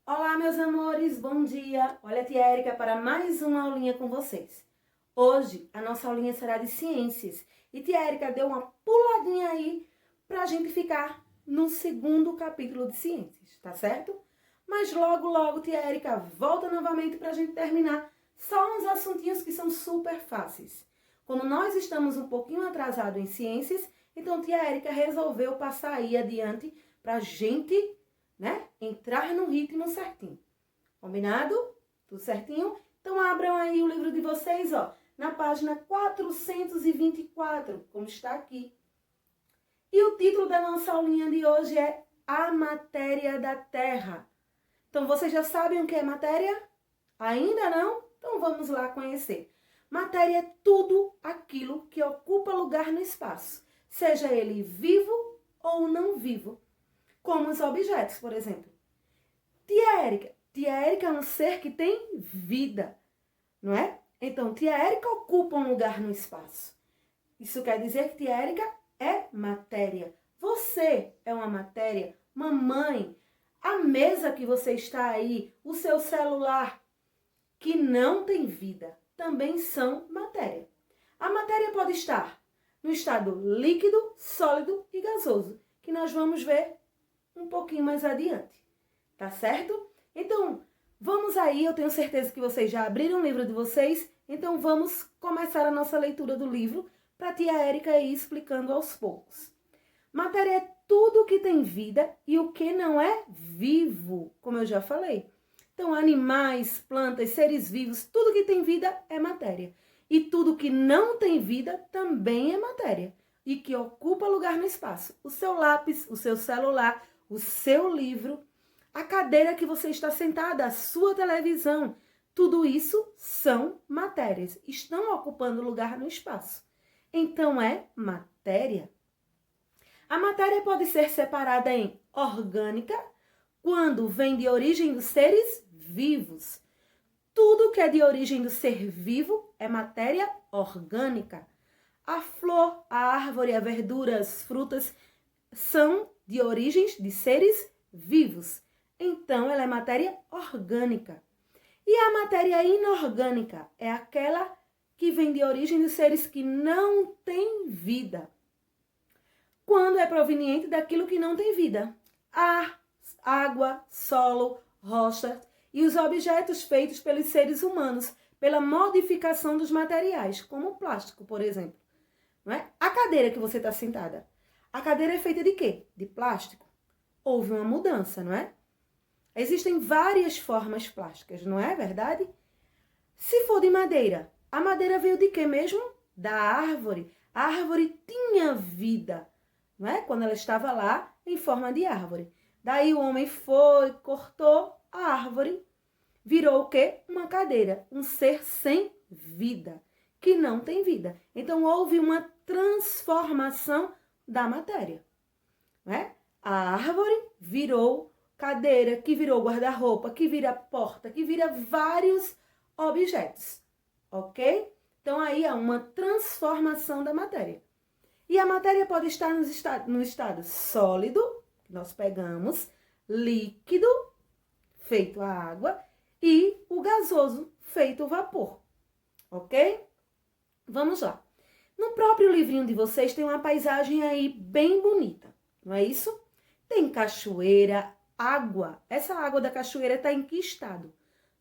Olá, meus amores, bom dia! Olha a tia Érica para mais uma aulinha com vocês. Hoje, a nossa aulinha será de ciências e tia Érica deu uma puladinha aí para a gente ficar no segundo capítulo de ciências, tá certo? Mas logo, tia Érica volta novamente para a gente terminar só uns assuntinhos que são super fáceis. Como nós estamos um pouquinho atrasados em ciências, então tia Érica resolveu passar aí adiante para a gente entrar no ritmo certinho. Combinado? Tudo certinho? Então abram aí o livro de vocês, ó, na página 424, como está aqui. E o título da nossa aulinha de hoje é A Matéria da Terra. Então vocês já sabem o que é matéria? Ainda não? Então vamos lá conhecer. Matéria é tudo aquilo que ocupa lugar no espaço, seja ele vivo ou não vivo. Como os objetos, por exemplo. Tia Érica é um ser que tem vida, não é? Então, tia Érica ocupa um lugar no espaço. Isso quer dizer que tia Érica é matéria. Você é uma matéria. Mamãe, a mesa que você está aí, o seu celular, que não tem vida, também são matéria. A matéria pode estar no estado líquido, sólido e gasoso, que nós vamos ver um pouquinho mais adiante, tá certo? Então, vamos aí, eu tenho certeza que vocês já abriram o livro de vocês, então vamos começar a nossa leitura do livro para a tia Érica ir explicando aos poucos. Matéria é tudo que tem vida e o que não é vivo, como eu já falei. Então, animais, plantas, seres vivos, tudo que tem vida é matéria. E tudo que não tem vida também é matéria e que ocupa lugar no espaço. O seu lápis, o seu celular, o seu livro, a cadeira que você está sentada, a sua televisão, tudo isso são matérias, estão ocupando lugar no espaço. Então é matéria. A matéria pode ser separada em orgânica, quando vem de origem dos seres vivos. Tudo que é de origem do ser vivo é matéria orgânica. A flor, a árvore, a verdura, as frutas são de origens de seres vivos. Então, ela é matéria orgânica. E a matéria inorgânica é aquela que vem de origem dos seres que não têm vida. Quando é proveniente daquilo que não tem vida. Ar, água, solo, rocha e os objetos feitos pelos seres humanos, pela modificação dos materiais, como o plástico, por exemplo. Não é? A cadeira que você está sentada. A cadeira é feita de quê? De plástico. Houve uma mudança, não é? Existem várias formas plásticas, não é verdade? Se for de madeira, a madeira veio de quê mesmo? Da árvore. A árvore tinha vida, não é? Quando ela estava lá em forma de árvore. Daí o homem foi, cortou a árvore, virou o quê? Uma cadeira, um ser sem vida, que não tem vida. Então houve uma transformação da matéria, não é? A árvore virou cadeira, que virou guarda-roupa, que vira porta, que vira vários objetos, ok? Então aí há uma transformação da matéria. E a matéria pode estar no estado sólido, que nós pegamos, líquido, feito a água, e o gasoso, feito o vapor, ok? Vamos lá. No próprio livrinho de vocês tem uma paisagem aí bem bonita, não é isso? Tem cachoeira, água. Essa água da cachoeira está em que estado?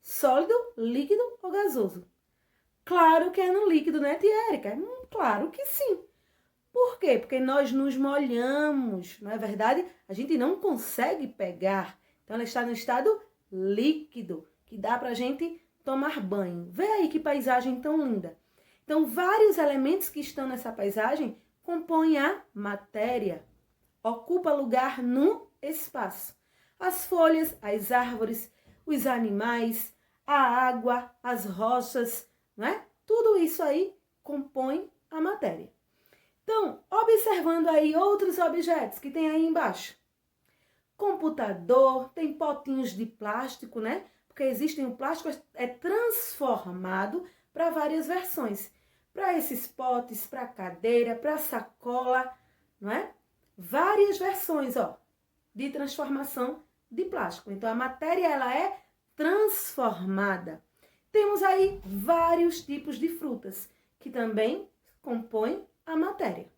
Sólido, líquido ou gasoso? Claro que é no líquido, né, tia Érica? Claro que sim. Por quê? Porque nós nos molhamos, não é verdade? A gente não consegue pegar. Então, ela está no estado líquido, que dá pra gente tomar banho. Vê aí que paisagem tão linda. Então, vários elementos que estão nessa paisagem compõem a matéria. Ocupa lugar no espaço. As folhas, as árvores, os animais, a água, as rochas, não é? Tudo isso aí compõe a matéria. Então, observando aí outros objetos que tem aí embaixo. Computador, tem potinhos de plástico, né? Porque existem o plástico é transformado para várias versões. Para esses potes, para cadeira, para sacola, não é? Várias versões, ó, de transformação de plástico. Então, a matéria ela é transformada. Temos aí vários tipos de frutas que também compõem a matéria.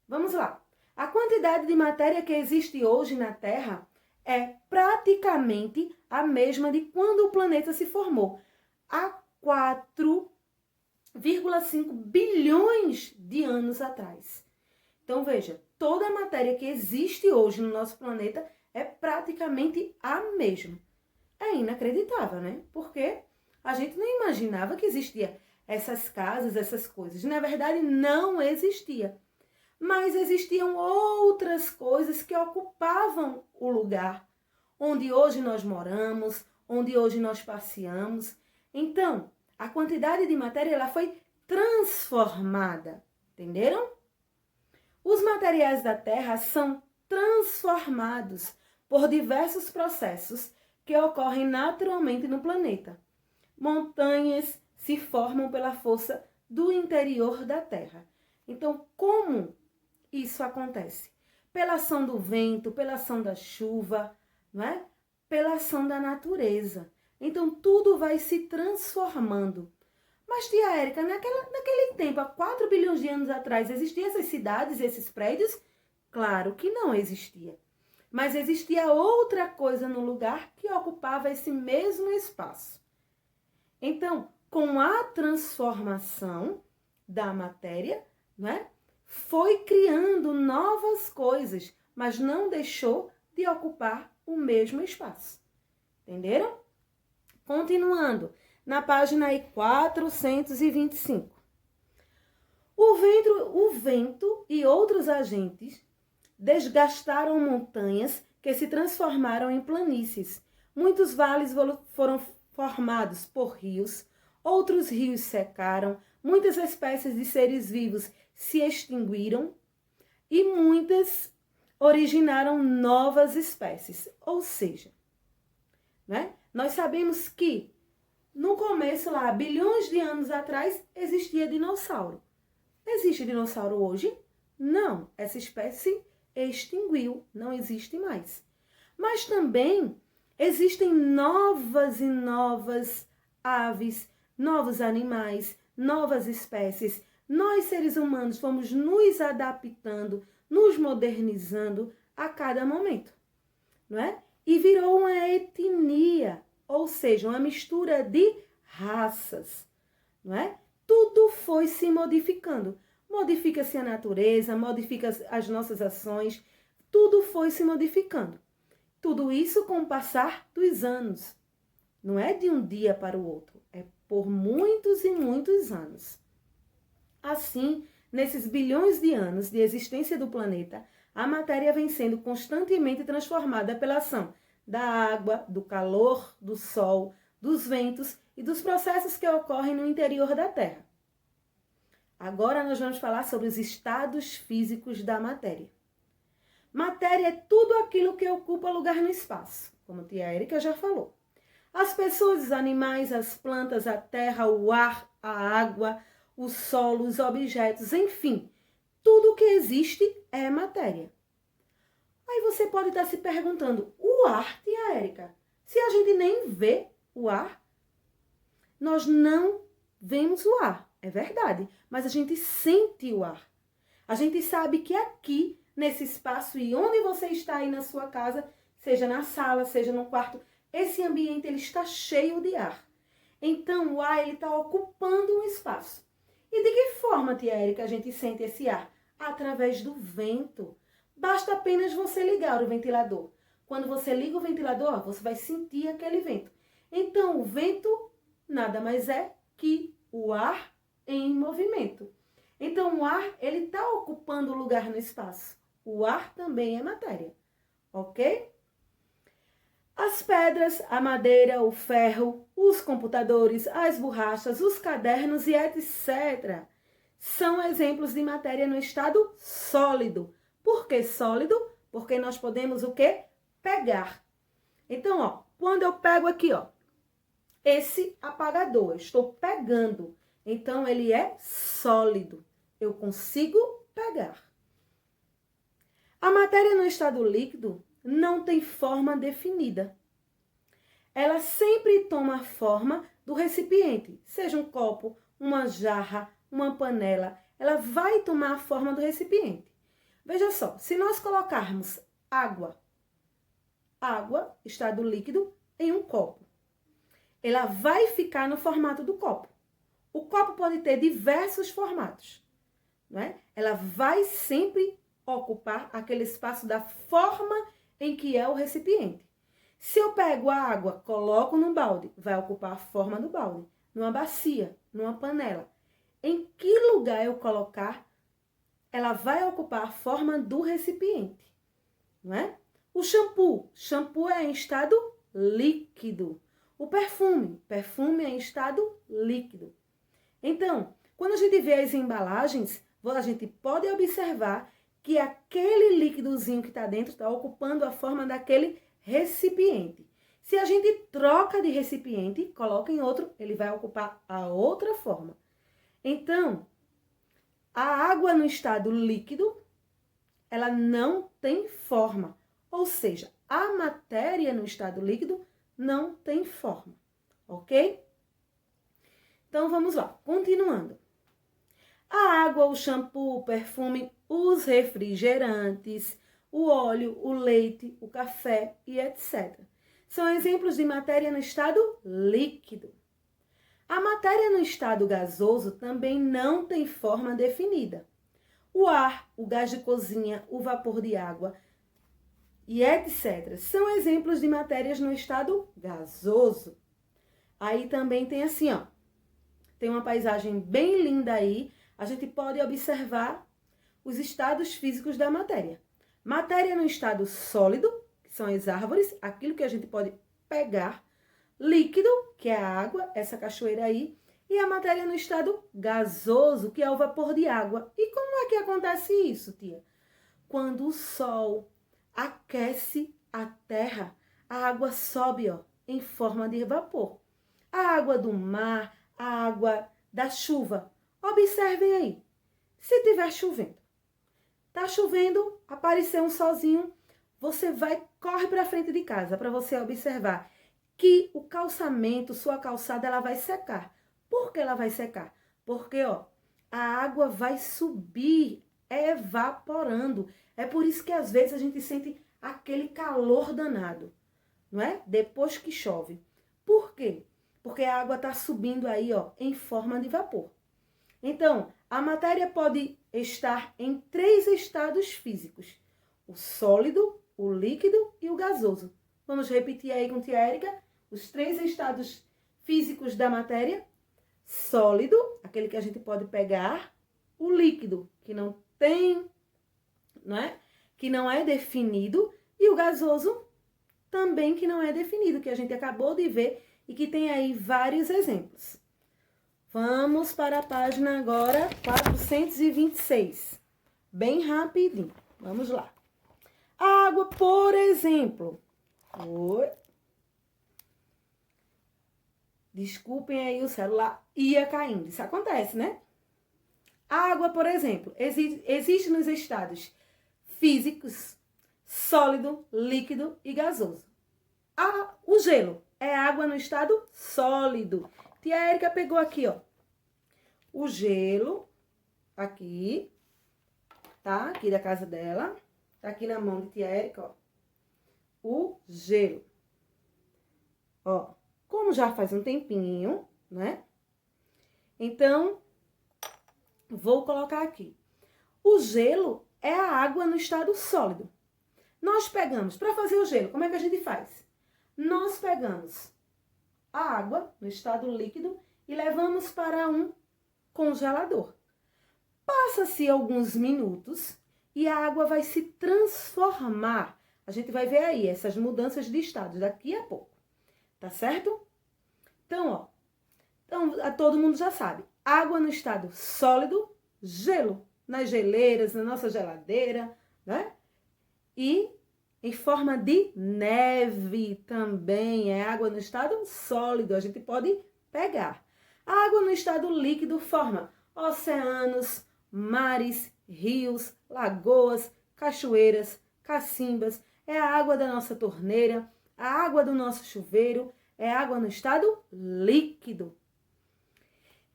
Vamos lá. A quantidade de matéria que existe hoje na Terra é praticamente a mesma de quando o planeta se formou, há 4,5 bilhões de anos atrás. Então, veja, toda a matéria que existe hoje no nosso planeta é praticamente a mesma. É inacreditável, né? Porque a gente não imaginava que existia essas casas, essas coisas. Na verdade, não existia. Mas existiam outras coisas que ocupavam o lugar onde hoje nós moramos, onde hoje nós passeamos. Então, a quantidade de matéria ela foi transformada, entenderam? Os materiais da Terra são transformados por diversos processos que ocorrem naturalmente no planeta. Montanhas se formam pela força do interior da Terra. Então, como isso acontece? Pela ação do vento, pela ação da chuva, não é? Pela ação da natureza. Então, tudo vai se transformando. Mas, tia Érica, naquele tempo, há 4 bilhões de anos atrás, existiam essas cidades, esses prédios? Claro que não existia. Mas existia outra coisa no lugar que ocupava esse mesmo espaço. Então, com a transformação da matéria, não é? Foi criando novas coisas, mas não deixou de ocupar o mesmo espaço. Entenderam? Continuando, na página aí 425. O vento e outros agentes desgastaram montanhas que se transformaram em planícies. Muitos vales foram formados por rios, outros rios secaram, muitas espécies de seres vivos se extinguiram e muitas originaram novas espécies. Ou seja, né? Nós sabemos que no começo lá, bilhões de anos atrás, existia dinossauro. Existe dinossauro hoje? Não, essa espécie extinguiu, não existe mais. Mas também existem novas e novas aves, novos animais, novas espécies. Nós, seres humanos, fomos nos adaptando, nos modernizando a cada momento, não é? E virou uma etnia, ou seja, uma mistura de raças, não é? Tudo foi se modificando. Modifica-se a natureza, modifica as nossas ações, tudo foi se modificando. Tudo isso com o passar dos anos. Não é de um dia para o outro, é por muitos e muitos anos. Assim, nesses bilhões de anos de existência do planeta, a matéria vem sendo constantemente transformada pela ação da água, do calor, do sol, dos ventos e dos processos que ocorrem no interior da Terra. Agora nós vamos falar sobre os estados físicos da matéria. Matéria é tudo aquilo que ocupa lugar no espaço, como a tia Érica já falou. As pessoas, os animais, as plantas, a terra, o ar, a água, o solo, os objetos, enfim, tudo que existe é matéria. Aí você pode estar se perguntando, o ar, tia Érica, se a gente nem vê o ar, nós não vemos o ar, é verdade, mas a gente sente o ar. A gente sabe que aqui, nesse espaço e onde você está aí na sua casa, seja na sala, seja no quarto, esse ambiente ele está cheio de ar. Então o ar ele está ocupando um espaço. E de que forma, tia Érica, a gente sente esse ar? Através do vento. Basta apenas você ligar o ventilador. Quando você liga o ventilador, você vai sentir aquele vento. Então, o vento nada mais é que o ar em movimento. Então, o ar ele está ocupando lugar no espaço. O ar também é matéria, ok? As pedras, a madeira, o ferro, os computadores, as borrachas, os cadernos e etc. são exemplos de matéria no estado sólido. Por que sólido? Porque nós podemos o quê? Pegar. Então, ó, quando eu pego aqui, ó, esse apagador, eu estou pegando. Então, ele é sólido. Eu consigo pegar. A matéria no estado líquido não tem forma definida. Ela sempre toma a forma do recipiente, seja um copo, uma jarra, uma panela, ela vai tomar a forma do recipiente. Veja só, se nós colocarmos água, estado líquido, em um copo, ela vai ficar no formato do copo. O copo pode ter diversos formatos, não é? Ela vai sempre ocupar aquele espaço da forma em que é o recipiente. Se eu pego a água, coloco num balde, vai ocupar a forma do balde. Numa bacia, numa panela. Em que lugar eu colocar, ela vai ocupar a forma do recipiente, não é? O shampoo é em estado líquido. O perfume é em estado líquido. Então, quando a gente vê as embalagens, a gente pode observar que aquele líquidozinho que está dentro está ocupando a forma daquele recipiente. Se a gente troca de recipiente, coloca em outro, ele vai ocupar a outra forma. Então, a água no estado líquido, ela não tem forma. Ou seja, a matéria no estado líquido não tem forma, ok? Então, vamos lá, continuando. A água, o shampoo, o perfume, os refrigerantes, o óleo, o leite, o café e etc. São exemplos de matéria no estado líquido. A matéria no estado gasoso também não tem forma definida. O ar, o gás de cozinha, o vapor de água e etc. são exemplos de matérias no estado gasoso. Aí também tem assim, ó. Tem uma paisagem bem linda aí. A gente pode observar os estados físicos da matéria. Matéria no estado sólido, que são as árvores, aquilo que a gente pode pegar. Líquido, que é a água, essa cachoeira aí. E a matéria no estado gasoso, que é o vapor de água. E como é que acontece isso, tia? Quando o sol aquece a terra, a água sobe, ó, em forma de vapor. A água do mar, a água da chuva. Observem aí. Se estiver chovendo, tá chovendo, apareceu um solzinho, você corre para frente de casa para você observar que o calçamento, sua calçada, ela vai secar. Por que ela vai secar? Porque, ó, a água vai subir, evaporando. É por isso que às vezes a gente sente aquele calor danado, não é? Depois que chove. Por quê? Porque a água está subindo aí, ó, em forma de vapor. Então, a matéria pode estar em 3 estados físicos: o sólido, o líquido e o gasoso. Vamos repetir aí com tia Érica os 3 estados físicos da matéria: sólido, aquele que a gente pode pegar; o líquido, que não tem, não é? Que não é definido; e o gasoso, também que não é definido, que a gente acabou de ver e que tem aí vários exemplos. Vamos para a página agora 426. Bem rapidinho. Vamos lá. A água, por exemplo. Oi. Desculpem aí, o celular ia caindo. Isso acontece, né? A água, por exemplo, existe nos estados físicos, sólido, líquido e gasoso. O gelo é água no estado sólido. Tia Érica pegou aqui, ó, o gelo, aqui, tá? Aqui da casa dela. Tá aqui na mão de tia Érica, ó. O gelo. Ó, como já faz um tempinho, né? Então, vou colocar aqui. O gelo é a água no estado sólido. Nós pegamos, para fazer o gelo, como é que a gente faz? Nós pegamos a água no estado líquido e levamos para um congelador. Passa-se alguns minutos e a água vai se transformar. A gente vai ver aí essas mudanças de estado daqui a pouco. Tá certo? Então, ó. Então, todo mundo já sabe. Água no estado sólido, gelo nas geleiras, na nossa geladeira, né? E em forma de neve também, é água no estado sólido, a gente pode pegar. A água no estado líquido forma oceanos, mares, rios, lagoas, cachoeiras, cacimbas. É a água da nossa torneira, a água do nosso chuveiro, é água no estado líquido.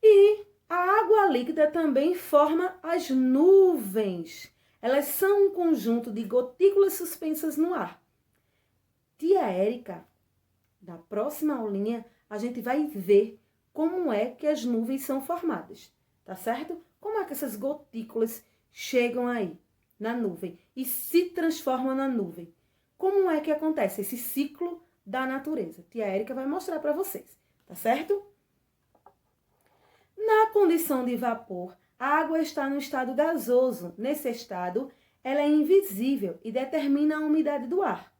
E a água líquida também forma as nuvens. Elas são um conjunto de gotículas suspensas no ar. Tia Érica, da próxima aulinha, a gente vai ver como é que as nuvens são formadas, tá certo? Como é que essas gotículas chegam aí na nuvem e se transformam na nuvem? Como é que acontece esse ciclo da natureza? Tia Érica vai mostrar para vocês, tá certo? Na condição de vapor, a água está no estado gasoso. Nesse estado, ela é invisível e determina a umidade do ar.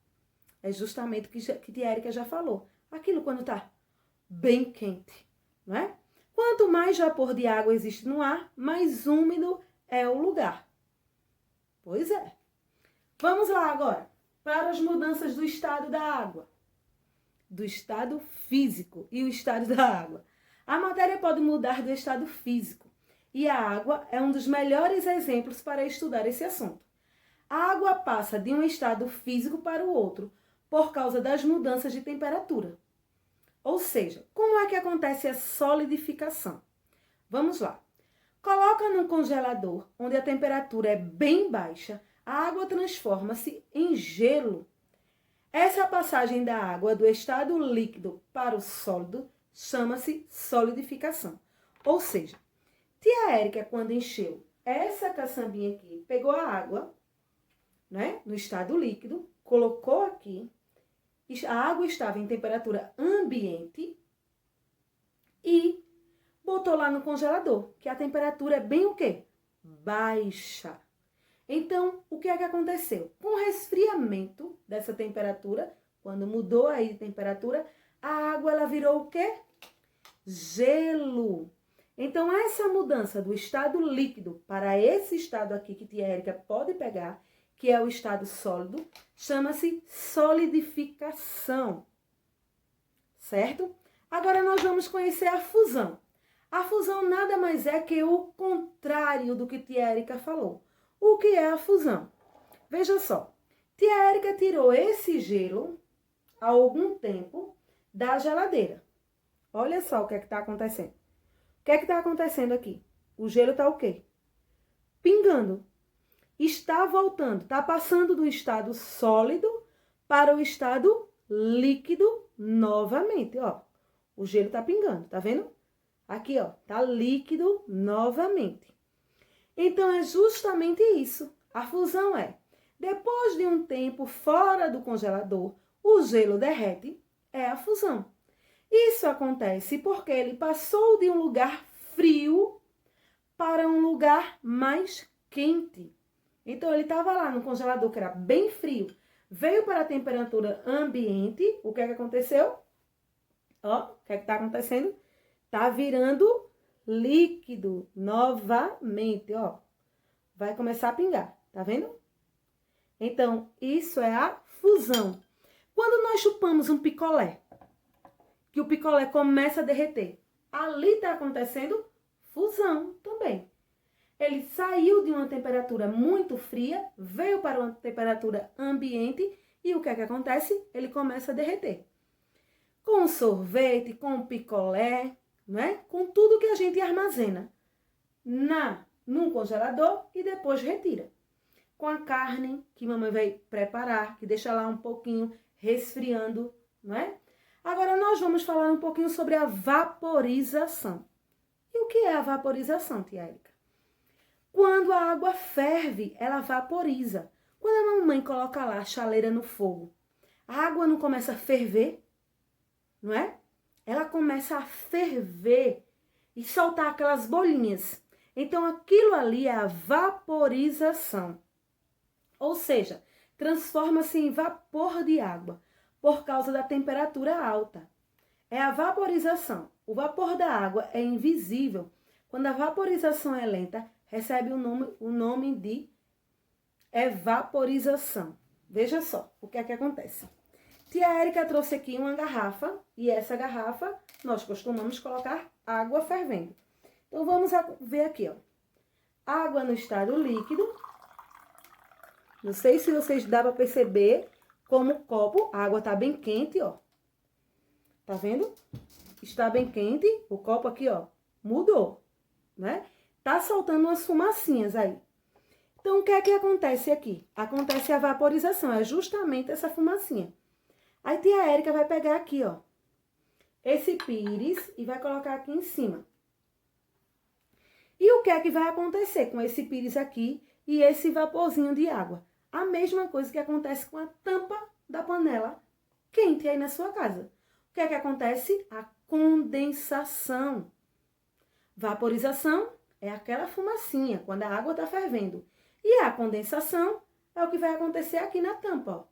É justamente o que tia Érica já falou. Aquilo quando está bem quente, não é? Quanto mais vapor de água existe no ar, mais úmido é o lugar. Pois é. Vamos lá agora para as mudanças do estado da água. Do estado físico e o estado da água. A matéria pode mudar do estado físico e a água é um dos melhores exemplos para estudar esse assunto. A água passa de um estado físico para o outro por causa das mudanças de temperatura. Ou seja, como é que acontece a solidificação? Vamos lá. Coloca no congelador, onde a temperatura é bem baixa, a água transforma-se em gelo. Essa passagem da água do estado líquido para o sólido chama-se solidificação. Ou seja, tia Érica, quando encheu essa caçambinha aqui, pegou a água, né, no estado líquido, colocou aqui, a água estava em temperatura ambiente e botou lá no congelador, que a temperatura é bem o quê? Baixa. Então, o que é que aconteceu? Com o resfriamento dessa temperatura, quando mudou aí de temperatura, a água ela virou o quê? Gelo. Então, essa mudança do estado líquido para esse estado aqui que tia Érica pode pegar, que é o estado sólido, chama-se solidificação. Certo? Agora nós vamos conhecer a fusão. A fusão nada mais é que o contrário do que tia Érica falou. O que é a fusão? Veja só, tia Érica tirou esse gelo há algum tempo da geladeira. Olha só o que é que está acontecendo. O que é que está acontecendo aqui? O gelo está o quê? Pingando. Está voltando, está passando do estado sólido para o estado líquido novamente, ó. O gelo está pingando, tá vendo? Aqui, ó, tá líquido novamente. Então, é justamente isso. A fusão é, depois de um tempo fora do congelador, o gelo derrete, é a fusão. Isso acontece porque ele passou de um lugar frio para um lugar mais quente. Então, ele estava lá no congelador, que era bem frio, veio para a temperatura ambiente, o que é que aconteceu? Ó, o que é que está acontecendo? Está virando líquido novamente, ó. Vai começar a pingar, tá vendo? Então, isso é a fusão. Quando nós chupamos um picolé, que o picolé começa a derreter, ali está acontecendo fusão também. Ele saiu de uma temperatura muito fria, veio para uma temperatura ambiente e o que é que acontece? Ele começa a derreter. Com o sorvete, com o picolé, né? Com tudo que a gente armazena num congelador e depois retira. Com a carne que mamãe vai preparar, que deixa lá um pouquinho resfriando, não é? Agora nós vamos falar um pouquinho sobre a vaporização. E o que é a vaporização, tia Érica? Quando a água ferve, ela vaporiza. Quando a mamãe coloca lá a chaleira no fogo, a água não começa a ferver, não é? Ela começa a ferver e soltar aquelas bolinhas. Então, aquilo ali é a vaporização. Ou seja, transforma-se em vapor de água por causa da temperatura alta. É a vaporização. O vapor da água é invisível. Quando a vaporização é lenta, recebe o nome de evaporização. Veja só o que é que acontece. Tia Érica trouxe aqui uma garrafa e essa garrafa nós costumamos colocar água fervendo. Então, vamos ver aqui, ó. Água no estado líquido. Não sei se vocês dá para perceber Como o copo, a água tá bem quente, ó. Tá vendo? Está bem quente, o copo aqui, ó, mudou, né? Tá soltando umas fumacinhas aí. Então, o que é que acontece aqui? Acontece a vaporização, é justamente essa fumacinha. Aí, tia Érica vai pegar aqui, ó, esse pires e vai colocar aqui em cima. E o que é que vai acontecer com esse pires aqui e esse vaporzinho de água? A mesma coisa que acontece com a tampa da panela quente aí na sua casa. O que é que acontece? A condensação. Vaporização é aquela fumacinha, quando a água está fervendo. E a condensação é o que vai acontecer aqui na tampa, ó.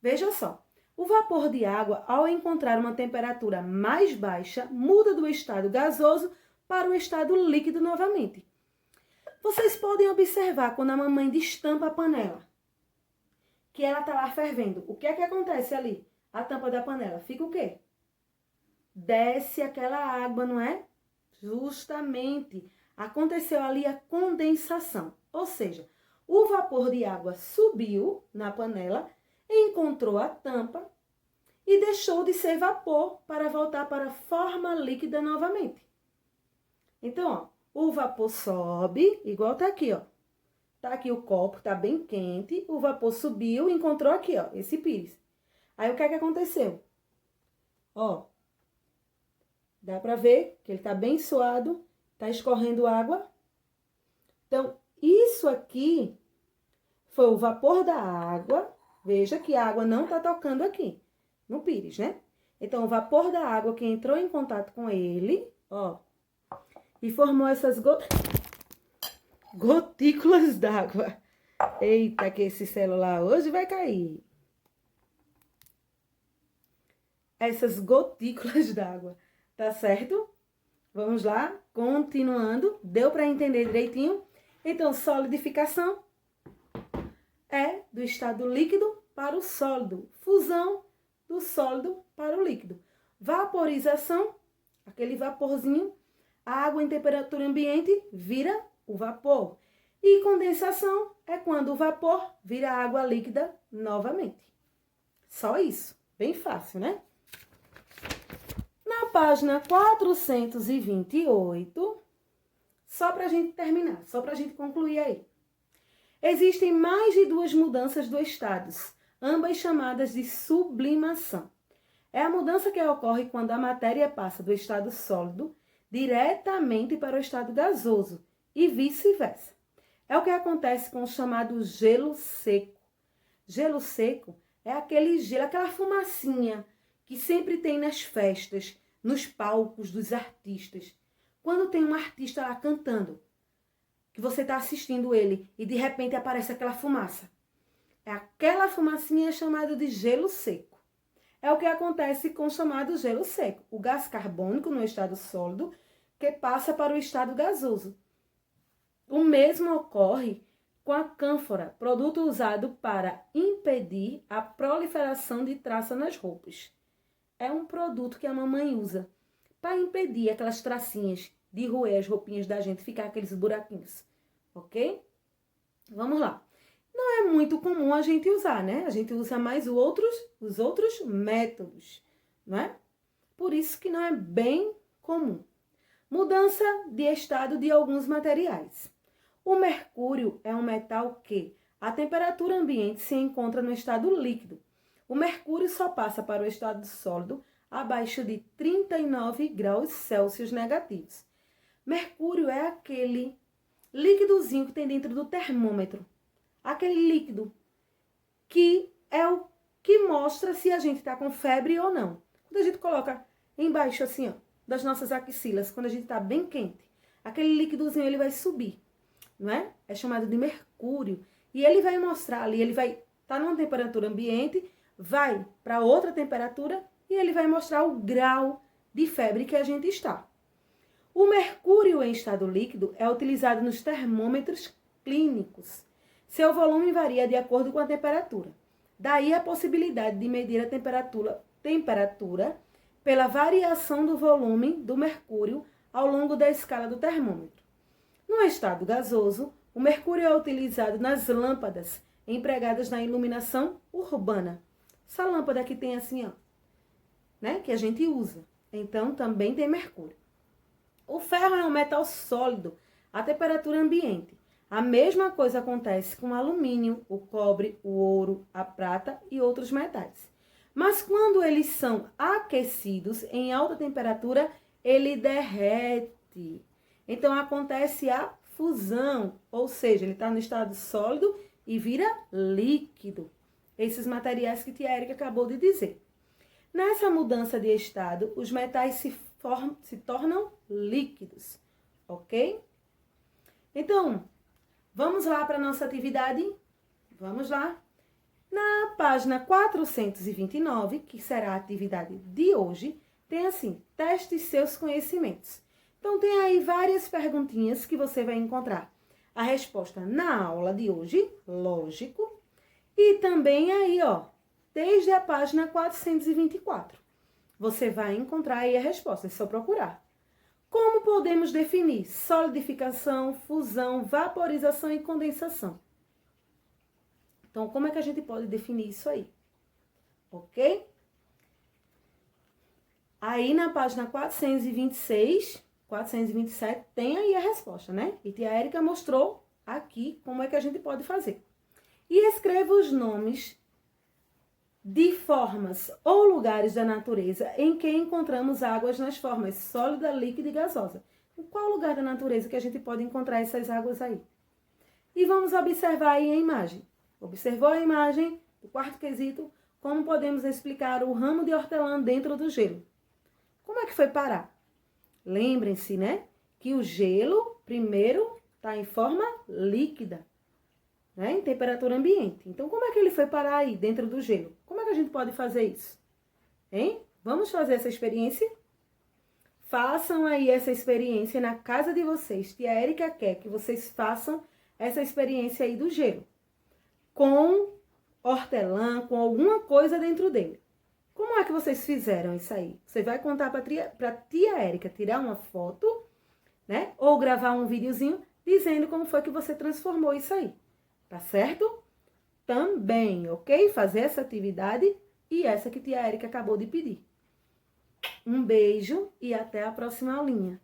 Veja só, o vapor de água, ao encontrar uma temperatura mais baixa, muda do estado gasoso para o estado líquido novamente. Vocês podem observar quando a mamãe destampa a panela, que ela está lá fervendo. O que é que acontece ali? A tampa da panela fica o quê? Desce aquela água, não é? Justamente, aconteceu ali a condensação. Ou seja, o vapor de água subiu na panela, encontrou a tampa e deixou de ser vapor para voltar para a forma líquida novamente. Então, ó, o vapor sobe, igual tá aqui, ó. Tá aqui o copo, tá bem quente, o vapor subiu, encontrou aqui, ó, esse pires. Aí, o que é que aconteceu? Ó, dá pra ver que ele tá bem suado, tá escorrendo água. Então, isso aqui foi o vapor da água. Veja que a água não tá tocando aqui, no pires, né? Então, o vapor da água que entrou em contato com ele, ó, e formou essas gotículas d'água. Eita, que esse celular hoje vai cair. Essas gotículas d'água, tá certo? Vamos lá, continuando. Deu para entender direitinho? Então, solidificação é do estado líquido para o sólido. Fusão do sólido para o líquido. Vaporização, aquele vaporzinho. A água em temperatura ambiente vira o vapor. E condensação é quando o vapor vira água líquida novamente. Só isso. Bem fácil, né? Na página 428, só para a gente terminar, só para a gente concluir aí. Existem mais de 2 mudanças do estado, ambas chamadas de sublimação. É a mudança que ocorre quando a matéria passa do estado sólido diretamente para o estado gasoso e vice-versa. É o que acontece com o chamado gelo seco. Gelo seco é aquele gelo, aquela fumacinha que sempre tem nas festas, nos palcos dos artistas. Quando tem um artista lá cantando, que você está assistindo ele e de repente aparece aquela fumaça. Aquela fumacinha é chamada de gelo seco. É o que acontece com o chamado gelo seco. O gás carbônico no estado sólido que passa para o estado gasoso. O mesmo ocorre com a cânfora, produto usado para impedir a proliferação de traça nas roupas. É um produto que a mamãe usa para impedir aquelas tracinhas de roer as roupinhas da gente, ficar aqueles buraquinhos, ok? Vamos lá. Não é muito comum a gente usar, né? A gente usa mais os outros métodos, não é? Por isso que não é bem comum. Mudança de estado de alguns materiais. O mercúrio é um metal que, a temperatura ambiente, se encontra no estado líquido. O mercúrio só passa para o estado sólido abaixo de 39 graus Celsius negativos. Mercúrio é aquele líquidozinho que tem dentro do termômetro. Aquele líquido que é o que mostra se a gente está com febre ou não. Quando a gente coloca embaixo assim, ó, das nossas axilas, quando a gente está bem quente, aquele líquidozinho ele vai subir, não é? É chamado de mercúrio. E ele vai mostrar ali, ele vai estar numa temperatura ambiente, vai para outra temperatura e ele vai mostrar o grau de febre que a gente está. O mercúrio em estado líquido é utilizado nos termômetros clínicos. Seu volume varia de acordo com a temperatura. Daí a possibilidade de medir a temperatura pela variação do volume do mercúrio ao longo da escala do termômetro. No estado gasoso, o mercúrio é utilizado nas lâmpadas empregadas na iluminação urbana. Essa lâmpada que tem assim, ó, né? Que a gente usa. Então, também tem mercúrio. O ferro é um metal sólido a temperatura ambiente. A mesma coisa acontece com o alumínio, o cobre, o ouro, a prata e outros metais. Mas quando eles são aquecidos em alta temperatura, ele derrete. Então, acontece a fusão, ou seja, ele está no estado sólido e vira líquido. Esses materiais que tia Érica acabou de dizer. Nessa mudança de estado, os metais se tornam líquidos, ok? Então, vamos lá para a nossa atividade? Vamos lá. Na página 429, que será a atividade de hoje, tem assim, teste seus conhecimentos. Então, tem aí várias perguntinhas que você vai encontrar a resposta na aula de hoje, lógico, e também aí, ó, desde a página 424. Você vai encontrar aí a resposta, é só procurar. Como podemos definir solidificação, fusão, vaporização e condensação? Então, como é que a gente pode definir isso aí? Ok? Aí, na página 426, 427, tem aí a resposta, né? E tia Érica mostrou aqui como é que a gente pode fazer. E escreva os nomes de formas ou lugares da natureza em que encontramos águas nas formas sólida, líquida e gasosa. Em qual lugar da natureza que a gente pode encontrar essas águas aí? E vamos observar aí a imagem. Observou a imagem do quarto quesito? Como podemos explicar o ramo de hortelã dentro do gelo? Como é que foi parar? Lembrem-se, né? Que o gelo, primeiro, está em forma líquida, né? Em temperatura ambiente. Então, como é que ele foi parar aí dentro do gelo? Como é que a gente pode fazer isso? Hein? Vamos fazer essa experiência? Façam aí essa experiência na casa de vocês. Tia Érica quer que vocês façam essa experiência aí do gelo. Com hortelã, com alguma coisa dentro dele. Como é que vocês fizeram isso aí? Você vai contar para tia Érica tirar uma foto, né? Ou gravar um videozinho dizendo como foi que você transformou isso aí. Tá certo? Também, ok? Fazer essa atividade e essa que tia Érica acabou de pedir. Um beijo e até a próxima aulinha.